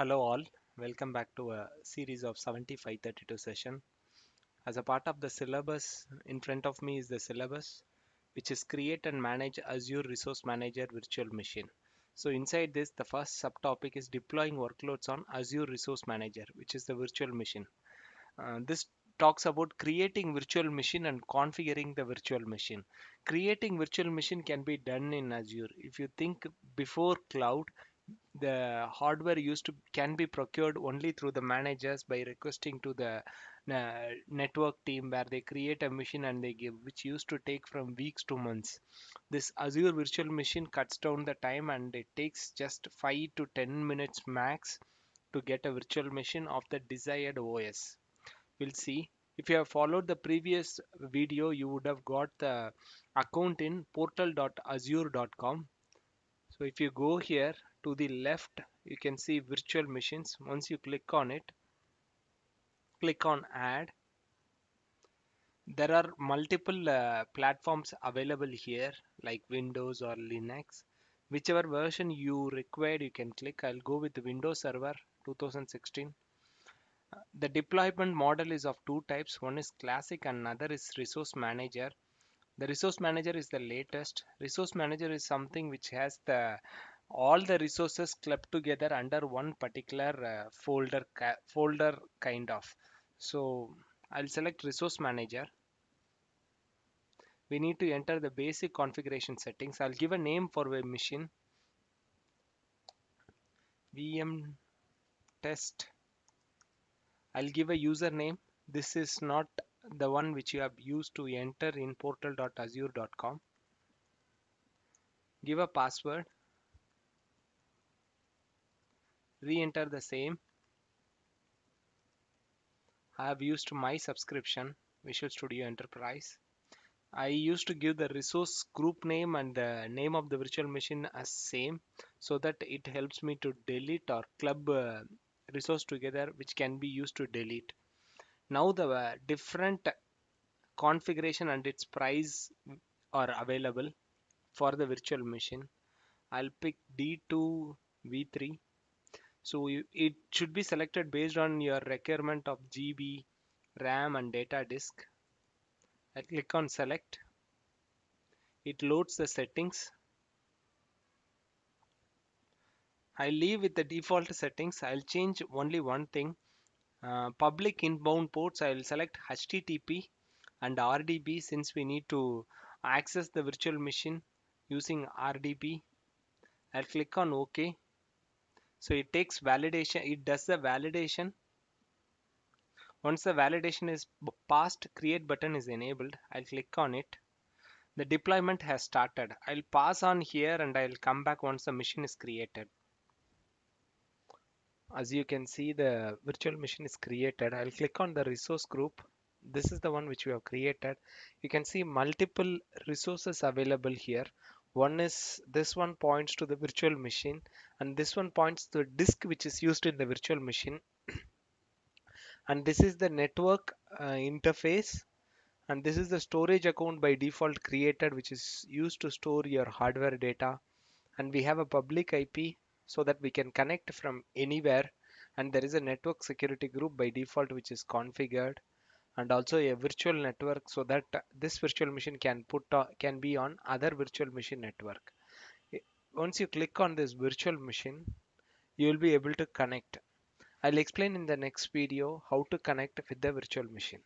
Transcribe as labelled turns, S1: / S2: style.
S1: Hello all, welcome back to a series of 7532 session. As a part of the syllabus, in front of me is the syllabus, which is create and manage Azure Resource Manager virtual machine. So inside this, the first subtopic is deploying workloads on Azure Resource Manager, which is the virtual machine. This talks about creating virtual machine and configuring the virtual machine. Creating virtual machine can be done in Azure. If you think before cloud, the hardware used to can be procured only through the managers by requesting to the network team where they create a machine and they give, which used to take from weeks to months. This Azure virtual machine cuts down the time and it takes just 5 to 10 minutes max to get a virtual machine of the desired OS. We'll see. If you have followed the previous video, you would have got the account in portal.azure.com. So if you go here to the left, you can see virtual machines. Once you click on it, click on add. There are multiple platforms available here like Windows or Linux. Whichever version you require, you can click. I'll go with the Windows Server 2016. The deployment model is of two types. One is classic and another is resource manager. The resource manager is the latest. Resource manager is something which has the all the resources clubbed together under one particular folder kind of. So I'll select resource manager. We need to enter the basic configuration settings. I'll give a name for a machine, VM test. I'll give a username. This is not the one which you have used to enter in portal.azure.com. Give a password, re-enter the same. I have used my subscription, Visual Studio Enterprise. I used to give the resource group name and the name of the virtual machine as same so that it helps me to delete or club resource together which can be used to delete. Now the different configuration and its price are available for the virtual machine. I'll pick D2 V3. So it should be selected based on your requirement of GB, RAM and data disk. I click on select. It loads the settings. I leave with the default settings. I'll change only one thing. Public inbound ports, I'll select HTTP and RDP since we need to access the virtual machine using RDP. I'll click on OK. So it takes validation. It does the validation. Once the validation is passed, create button is enabled. I'll click on it. The deployment has started. I'll pass on here and I'll come back once the machine is created. As you can see, the virtual machine is created. I'll click on the resource group. This is the one which we have created. You can see multiple resources available here. One is this one points to the virtual machine and this one points to the disk which is used in the virtual machine, and this is the network interface, and this is the storage account by default created which is used to store your hardware data. And we have a public IP so that we can connect from anywhere, and there is a network security group by default which is configured, and also a virtual network so that this virtual machine can be on other virtual machine network. Once you click on this virtual machine, you will be able to connect. I'll explain in the next video how to connect with the virtual machine.